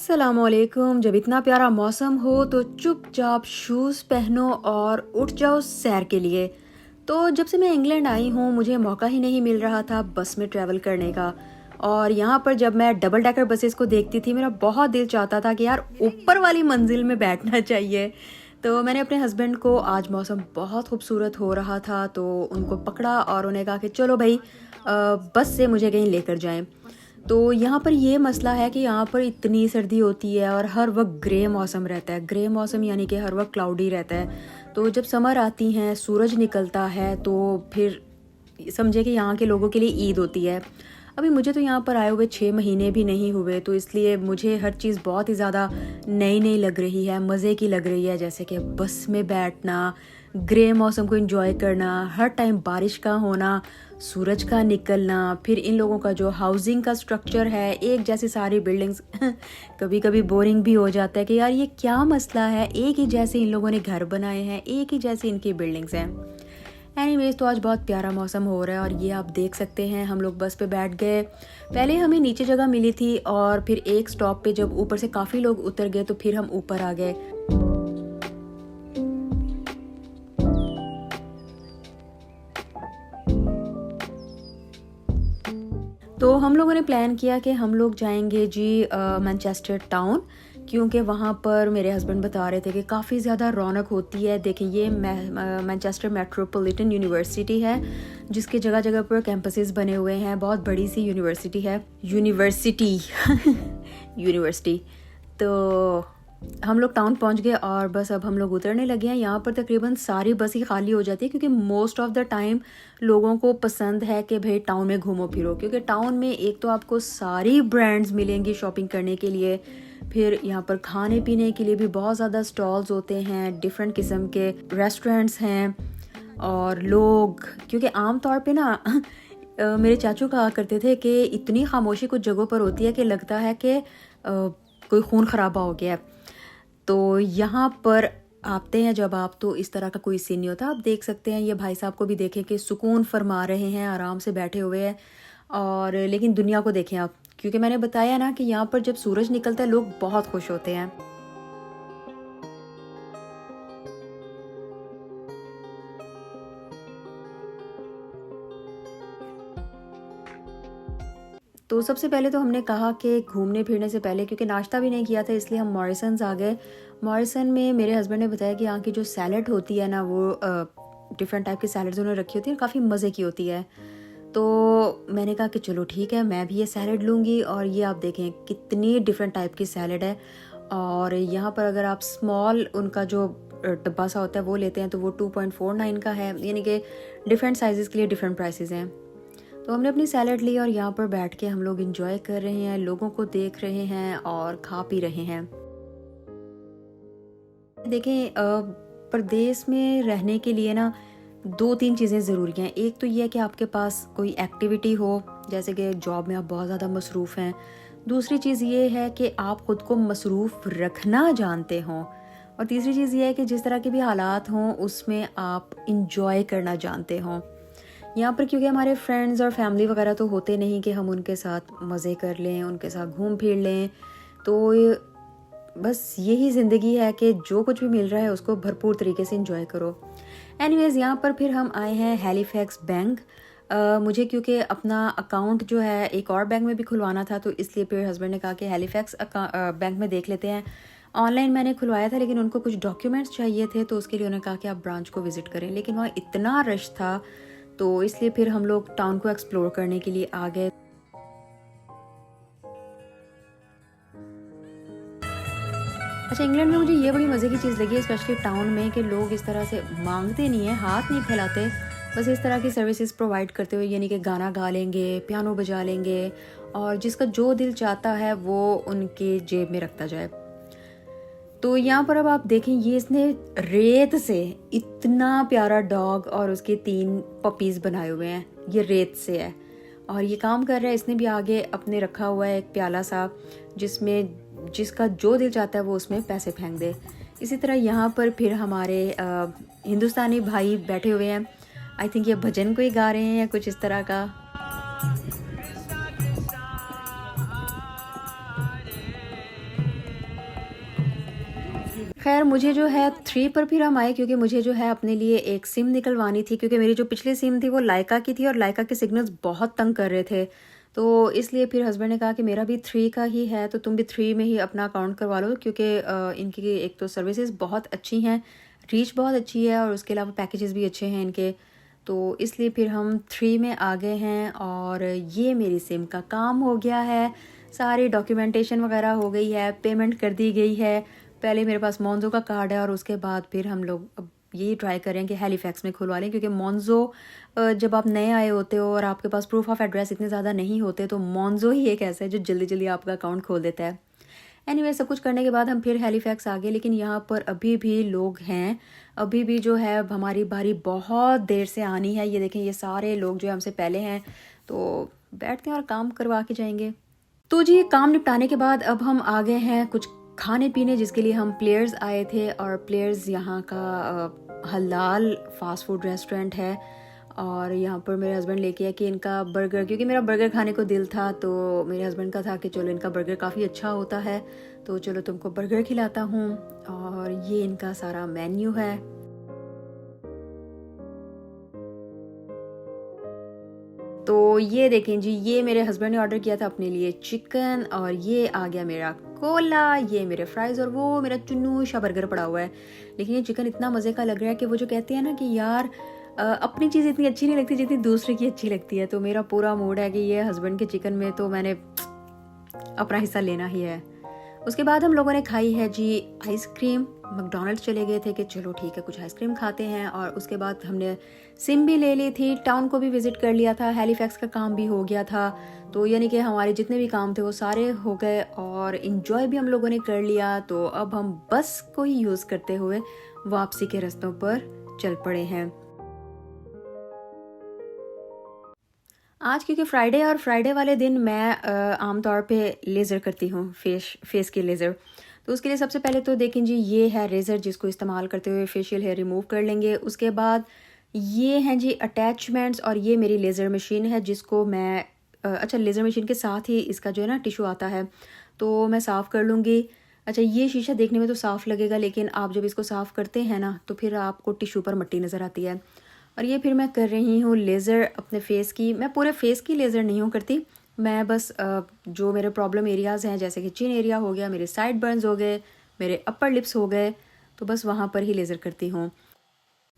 अस्सलामुअलैकुम। जब इतना प्यारा मौसम हो तो चुपचाप शूज़ पहनो और उठ जाओ सैर के लिए। तो जब से मैं इंग्लैंड आई हूँ मुझे मौका ही नहीं मिल रहा था बस में ट्रैवल करने का। और यहाँ पर जब मैं डबल डेकर बसेस को देखती थी मेरा बहुत दिल चाहता था कि यार ऊपर वाली मंजिल में बैठना चाहिए। तो मैंने अपने हस्बैंड को, आज मौसम बहुत खूबसूरत हो रहा था, तो उनको पकड़ा और उन्हें कहा कि चलो भाई बस से मुझे कहीं लेकर जाएं। तो यहाँ पर ये मसला है कि यहाँ पर इतनी सर्दी होती है और हर वक्त ग्रे मौसम रहता है। ग्रे मौसम यानी कि हर वक्त क्लाउडी रहता है। तो जब समर आती हैं, सूरज निकलता है, तो फिर समझे कि यहाँ के लोगों के लिए ईद होती है। अभी मुझे तो यहाँ पर आए हुए 6 महीने भी नहीं हुए, तो इसलिए मुझे हर चीज़ बहुत ही ज़्यादा नई नई लग रही है, मज़े की लग रही है। जैसे कि बस में बैठना, ग्रे मौसम को एंजॉय करना, हर टाइम बारिश का होना, सूरज का निकलना, फिर इन लोगों का जो हाउसिंग का स्ट्रक्चर है, एक जैसी सारी बिल्डिंग्स कभी कभी बोरिंग भी हो जाता है कि यार ये क्या मसला है, एक ही जैसे इन लोगों ने घर बनाए हैं, एक ही जैसी इनकी बिल्डिंग्स हैं। एनीवेज, तो आज बहुत प्यारा मौसम हो रहा है और ये आप देख सकते हैं हम लोग बस पे बैठ गए। पहले हमें नीचे जगह मिली थी और फिर एक स्टॉप पे जब ऊपर से काफ़ी लोग उतर गए तो फिर हम ऊपर आ गए। तो हम लोगों ने प्लान किया कि हम लोग जाएंगे जी मैनचेस्टर टाउन, क्योंकि वहाँ पर मेरे हस्बैंड बता रहे थे कि काफ़ी ज़्यादा रौनक होती है। देखिए, ये मैनचेस्टर मेट्रोपॉलिटन यूनिवर्सिटी है जिसके जगह जगह पर कैंपसेस बने हुए हैं। बहुत बड़ी सी यूनिवर्सिटी है, यूनिवर्सिटी। तो हम लोग टाउन पहुंच गए और बस अब हम लोग उतरने लगे हैं। यहाँ पर तकरीबन सारी बस ही खाली हो जाती है क्योंकि मोस्ट ऑफ द टाइम लोगों को पसंद है कि भाई टाउन में घूमो फिरो, क्योंकि टाउन में एक तो आपको सारी ब्रांड्स मिलेंगी शॉपिंग करने के लिए, फिर यहाँ पर खाने पीने के लिए भी बहुत ज़्यादा स्टॉल्स होते हैं, डिफरेंट किस्म के रेस्टोरेंट्स हैं। और लोग, क्योंकि आम तौर पे ना मेरे चाचू कहा करते थे कि इतनी खामोशी कुछ जगहों पर होती है कि लगता है कि कोई खून खराबा हो गया है। तो यहाँ पर आते हैं जब आप, तो इस तरह का कोई सीन नहीं होता। आप देख सकते हैं, ये भाई साहब को भी देखें कि सुकून फरमा रहे हैं, आराम से बैठे हुए हैं। और लेकिन दुनिया को देखें आप, क्योंकि मैंने बताया ना कि यहाँ पर जब सूरज निकलता है लोग बहुत खुश होते हैं। तो सबसे पहले तो हमने कहा कि घूमने फिरने से पहले, क्योंकि नाश्ता भी नहीं किया था, इसलिए हम मॉरिसन्स आ गए। मॉरिसन में मेरे हस्बैंड ने बताया कि यहाँ की जो सैलड होती है ना, वो डिफरेंट टाइप की सैलड्स उन्होंने रखी होती है, काफ़ी मज़े की होती है। तो मैंने कहा कि चलो ठीक है, मैं भी ये सैलड लूँगी। और ये आप देखें कितनी डिफरेंट टाइप की सैलड है। और यहाँ पर अगर आप स्मॉल उनका जो डब्बा सा होता है वो लेते हैं तो वो 2.49 का है, यानी कि डिफरेंट साइज़ के लिए डिफरेंट प्राइसेस हैं। तो हमने अपनी सैलड ली और यहाँ पर बैठ के हम लोग इंजॉय कर रहे हैं, लोगों को देख रहे हैं और खा पी रहे हैं। देखें, प्रदेश में रहने के लिए ना 2-3 चीज़ें ज़रूरी हैं। एक तो ये है कि आपके पास कोई एक्टिविटी हो, जैसे कि जॉब में आप बहुत ज़्यादा मसरूफ़ हैं। दूसरी चीज़ ये है कि आप ख़ुद को मसरूफ़ रखना जानते हों। और तीसरी चीज़ ये है कि जिस तरह के भी हालात हों उसमें आप इंजॉय करना जानते हों। यहाँ पर क्योंकि हमारे फ्रेंड्स और फैमिली वगैरह तो होते नहीं कि हम उनके साथ मज़े कर लें, उनके साथ घूम फिर लें। तो बस यही ज़िंदगी है कि जो कुछ भी मिल रहा है उसको भरपूर तरीके से एंजॉय करो। एनीवेज़, यहाँ पर फिर हम आए हैं हैलिफैक्स बैंक। मुझे क्योंकि अपना अकाउंट जो है एक और बैंक में भी खुलवाना था, तो इसलिए फिर हस्बैंड ने कहा कि हैलिफैक्स बैंक में देख लेते हैं। ऑनलाइन मैंने खुलवाया था लेकिन उनको कुछ डॉक्यूमेंट्स चाहिए थे, तो उसके लिए उन्होंने कहा कि आप ब्रांच को विज़िट करें, लेकिन वहाँ इतना रश था तो इसलिए फिर हम लोग टाउन को एक्सप्लोर करने के लिए आ गए। अच्छा, इंग्लैंड में मुझे ये बड़ी मज़े की चीज़ लगी है, स्पेशली टाउन में, कि लोग इस तरह से मांगते नहीं हैं, हाथ नहीं फैलाते, बस इस तरह की सर्विसेज प्रोवाइड करते हुए, यानी कि गाना गा लेंगे, पियानो बजा लेंगे और जिसका जो दिल चाहता है वो उनके जेब में रखता जाए। तो यहाँ पर अब आप देखें, ये इसने रेत से इतना प्यारा डॉग और उसके 3 पपीज़ बनाए हुए हैं, ये रेत से है और ये काम कर रहा है। इसने भी आगे अपने रखा हुआ है एक प्याला सा, जिसमें जिसका जो दिल चाहता है वो उसमें पैसे फेंक दे। इसी तरह यहाँ पर फिर हमारे हिंदुस्तानी भाई बैठे हुए हैं। आई थिंक ये भजन कोई गा रहे हैं या कुछ इस तरह का। खैर मुझे जो है 3 पर फिर हम आए, क्योंकि मुझे जो है अपने लिए एक सिम निकलवानी थी, क्योंकि मेरी जो पिछली सिम थी वो लाइका की थी और लाइका के सिग्नल्स बहुत तंग कर रहे थे। तो इसलिए फिर हस्बैंड ने कहा कि मेरा भी 3 का ही है, तो तुम भी 3 में ही अपना अकाउंट करवा लो, क्योंकि इनकी एक तो सर्विसेज बहुत अच्छी हैं, रीच बहुत अच्छी है और उसके अलावा पैकेजेस भी अच्छे हैं इनके। तो इसलिए फिर हम 3 में आ गए हैं और ये मेरी सिम का काम हो गया है, सारी डॉक्यूमेंटेशन वगैरह हो गई है, पेमेंट कर दी गई है। पहले मेरे पास मोन्जो का कार्ड है और उसके बाद फिर हम लोग अब यही ट्राई करें कि हैलीफैक्स में खुलवा लें, क्योंकि मोन्जो जब आप नए आए होते हो और आपके पास प्रूफ ऑफ एड्रेस इतने ज़्यादा नहीं होते, तो मोन्जो ही एक ऐसा है जो जल्दी जल्दी आपका अकाउंट खोल देता है। एनीवे सब कुछ करने के बाद हम फिर हैलीफैक्स आ गए, लेकिन यहाँ पर अभी भी लोग हैं, अभी भी जो है हमारी बारी बहुत देर से आनी है। ये देखें, ये सारे लोग जो है हमसे पहले हैं, तो बैठते हैं और काम करवा के जाएंगे। तो जी काम निपटाने के बाद अब हम आ गए हैं कुछ खाने पीने, जिसके लिए हम प्लेयर्स आए थे। और प्लेयर्स यहाँ का हलाल फास्ट फूड रेस्टोरेंट है, और यहाँ पर मेरे हस्बैंड लेके आए कि इनका बर्गर, क्योंकि मेरा बर्गर खाने को दिल था, तो मेरे हस्बैंड का था कि चलो इनका बर्गर काफ़ी अच्छा होता है, तो चलो तुमको बर्गर खिलाता हूँ। और ये इनका सारा मेन्यू है। तो ये देखें जी, ये मेरे हस्बैंड ने ऑर्डर किया था अपने लिए चिकन, और ये आ गया मेरा कोला, ये मेरे फ्राइज, और वो मेरा चुन्नू सा बर्गर पड़ा हुआ है। लेकिन ये चिकन इतना मज़े का लग रहा है कि वो जो कहते हैं ना कि यार अपनी चीज़ इतनी अच्छी नहीं लगती जितनी दूसरे की अच्छी लगती है। तो मेरा पूरा मूड है कि ये हस्बैंड के चिकन में तो मैंने अपना हिस्सा लेना ही है। उसके बाद हम लोगों ने खाई है जी आइसक्रीम। मैकडॉनल्ड्स चले गए थे कि चलो ठीक है कुछ आइसक्रीम खाते हैं, और उसके बाद हमने सिम भी ले ली थी, टाउन को भी विजिट कर लिया था, हैलीफैक्स का काम भी हो गया था। तो यानी कि हमारे जितने भी काम थे वो सारे हो गए और इन्जॉय भी हम लोगों ने कर लिया। तो अब हम बस को ही यूज़ करते हुए वापसी के रास्तों पर चल पड़े हैं। आज क्योंकि फ्राइडे है और फ्राइडे वाले दिन मैं आमतौर पे लेज़र करती हूँ, फेस के लेज़र। तो उसके लिए सबसे पहले तो देखें जी, ये है रेज़र जिसको इस्तेमाल करते हुए फेशियल हेयर रिमूव कर लेंगे। उसके बाद ये हैं जी अटैचमेंट्स, और ये मेरी लेज़र मशीन है जिसको मैं अच्छा लेज़र मशीन के साथ ही इसका जो है ना टिशू आता है, तो मैं साफ़ कर लूँगी। अच्छा ये शीशा देखने में तो साफ़ लगेगा, लेकिन आप जब इसको साफ़ करते हैं ना तो फिर आपको टिशू पर मट्टी नज़र आती है। और ये फिर मैं कर रही हूँ लेज़र अपने फेस की। मैं पूरे फेस की लेज़र नहीं हूँ करती, मैं बस जो मेरे प्रॉब्लम एरियाज़ हैं, जैसे कि चिन एरिया हो गया, मेरे साइड बर्न्स हो गए, मेरे अपर लिप्स हो गए, तो बस वहाँ पर ही लेज़र करती हूँ।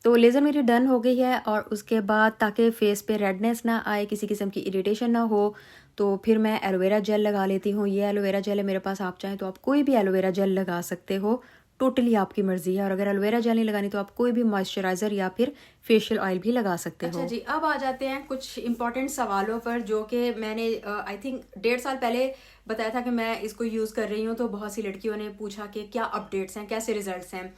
तो लेज़र मेरी डन हो गई है, और उसके बाद ताकि फेस पे रेडनेस ना आए, किसी किस्म की इरिटेशन ना हो, तो फिर मैं एलोवेरा जेल लगा लेती हूँ। ये एलोवेरा जेल है मेरे पास, आप चाहें तो आप कोई भी एलोवेरा जेल लगा सकते हो, टोटली आपकी मर्जी है। और अगर एलोवेरा जेल नहीं लगानी तो आप कोई भी मॉइस्चराइज़र या फिर फेशियल ऑयल भी लगा सकते हो। अच्छा जी, अब आ जाते हैं कुछ इंपॉर्टेंट सवालों पर, जो कि मैंने आई थिंक 1.5 साल पहले बताया था कि मैं इसको यूज़ कर रही हूँ। तो बहुत सी लड़कियों ने पूछा कि क्या अपडेट्स हैं, कैसे रिजल्ट्स हैं,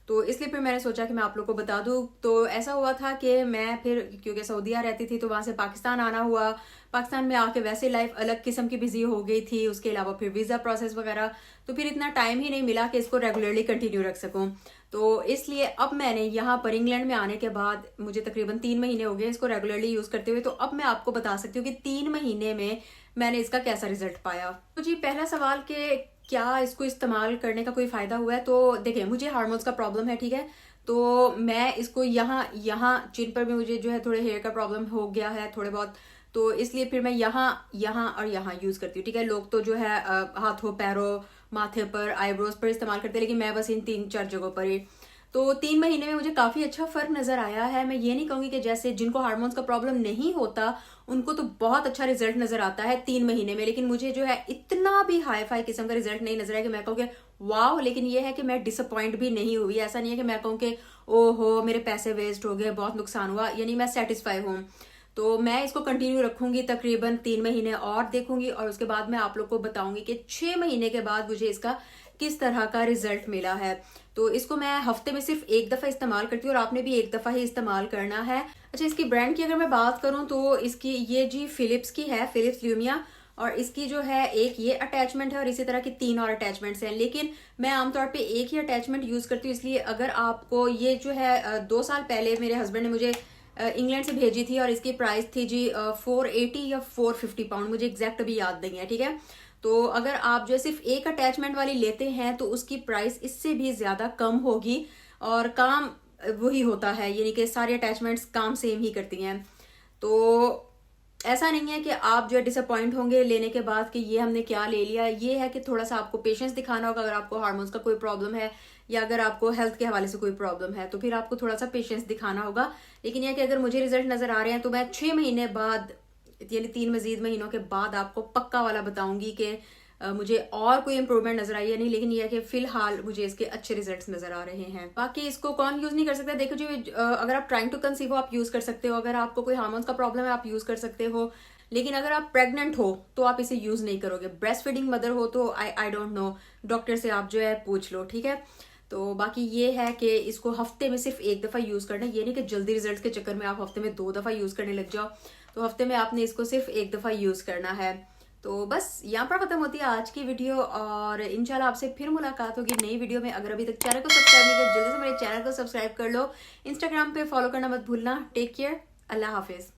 तो इसलिए फिर मैंने सोचा कि मैं आप लोग को बता दूं। तो ऐसा हुआ था कि मैं फिर क्योंकि सऊदीया रहती थी तो वहाँ से पाकिस्तान आना हुआ। पाकिस्तान में आके वैसे लाइफ अलग किस्म की बिजी हो गई थी, उसके अलावा फिर वीज़ा प्रोसेस वगैरह, तो फिर इतना टाइम ही नहीं मिला कि इसको रेगुलरली कंटिन्यू रख सकूं। तो इसलिए अब मैंने यहाँ पर इंग्लैंड में आने के बाद मुझे तकरीबन 3 महीने हो गए इसको रेगुलरली यूज़ करते हुए। तो अब मैं आपको बता सकती हूँ कि 3 महीने में मैंने इसका कैसा रिजल्ट पाया। तो जी पहला सवाल कि क्या इसको इस्तेमाल करने का कोई फ़ायदा हुआ है, तो देखिए मुझे हार्मोन्स का प्रॉब्लम है, ठीक है। तो मैं इसको यहाँ यहाँ चिन पर भी मुझे जो है थोड़े हेयर का प्रॉब्लम हो गया है थोड़े बहुत, तो इसलिए फिर मैं यहाँ यहाँ और यहाँ यूज़ करती हूँ, ठीक है। लोग तो जो है हाथों पैरों माथे पर आईब्रोज पर इस्तेमाल करते हैं, लेकिन मैं बस इन 3-4 जगहों पर ही। तो 3 महीने में मुझे काफ़ी अच्छा फ़र्क नज़र आया है। मैं ये नहीं कहूँगी कि जैसे जिनको हार्मोन्स का प्रॉब्लम नहीं होता उनको तो बहुत अच्छा रिजल्ट नज़र आता है 3 महीने में, लेकिन मुझे जो है इतना भी हाई फाई किस्म का रिजल्ट नहीं नजर आया कि मैं कहूँ कि वाह। लेकिन ये है कि मैं डिसअपॉइंट भी नहीं हुई, ऐसा नहीं है कि मैं कहूँ कि ओहो मेरे पैसे वेस्ट हो गए, बहुत नुकसान हुआ, यानी मैं सेटिस्फाई हूँ। तो मैं इसको कंटिन्यू रखूंगी तकरीबन 3 महीने और देखूंगी, और उसके बाद मैं आप लोग को बताऊंगी कि 6 महीने के बाद मुझे इसका किस तरह का रिजल्ट मिला है। तो इसको मैं हफ्ते में सिर्फ एक दफ़ा इस्तेमाल करती हूँ, और आपने भी एक दफ़ा ही इस्तेमाल करना है। अच्छा इसकी ब्रांड की अगर मैं बात करूँ तो इसकी ये जी फिलिप्स की है, फिलिप्स ल्यूमिया, और इसकी जो है एक ये अटैचमेंट है और इसी तरह की 3 और अटैचमेंट्स हैं, लेकिन मैं आमतौर पे एक ही अटैचमेंट यूज़ करती हूँ। इसलिए अगर आपको ये जो है 2 साल पहले मेरे हस्बैंड ने मुझे इंग्लैंड से भेजी थी, और इसकी प्राइस थी जी 480 या 450 पाउंड, मुझे एग्जैक्ट अभी याद नहीं है, ठीक है। तो अगर आप जो है सिर्फ एक अटैचमेंट वाली लेते हैं तो उसकी प्राइस इससे भी ज़्यादा कम होगी और काम वही होता है, यानी कि सारी अटैचमेंट्स काम सेम ही करती हैं। तो ऐसा नहीं है कि आप जो है डिसअपॉइंट होंगे लेने के बाद कि ये हमने क्या ले लिया। ये है कि थोड़ा सा आपको पेशेंस दिखाना होगा। अगर आपको हार्मोन्स का कोई प्रॉब्लम है या अगर आपको हेल्थ के हवाले से कोई प्रॉब्लम है तो फिर आपको थोड़ा सा पेशेंस दिखाना होगा। लेकिन यह कि अगर मुझे रिजल्ट नजर आ रहे हैं तो मैं 6 महीने बाद, यानी 3 मजीद महीनों के बाद आपको पक्का वाला बताऊंगी कि मुझे और कोई इंप्रूवमेंट नजर आई है नहीं। लेकिन यह है कि फिलहाल मुझे इसके अच्छे रिजल्ट्स नजर आ रहे हैं। बाकी इसको कौन यूज नहीं कर सकता, देखो जो अगर आप ट्राइंग टू कंसीव हो आप यूज कर सकते हो, अगर आपको कोई हार्मोन्स का प्रॉब्लम है आप यूज कर सकते हो। लेकिन अगर आप प्रेग्नेंट हो तो आप इसे यूज नहीं करोगे। ब्रेस्ट फीडिंग मदर हो तो आई डोंट नो, डॉक्टर से आप जो है पूछ लो, ठीक है। तो बाकी ये है कि इसको हफ्ते में सिर्फ एक दफा यूज करना है। ये नहीं कि जल्दी रिजल्ट के चक्कर में आप हफ्ते में 2 दफा यूज करने लग जाओ। तो हफ्ते में आपने इसको सिर्फ एक दफा यूज करना है। तो बस यहाँ पर खत्म होती है आज की वीडियो और इंशाल्लाह आपसे फिर मुलाकात होगी नई वीडियो में। अगर अभी तक चैनल को सब्सक्राइब नहीं किया जल्दी से मेरे चैनल को सब्सक्राइब कर लो। इंस्टाग्राम पे फॉलो करना मत भूलना। टेक केयर, अल्लाह हाफिज।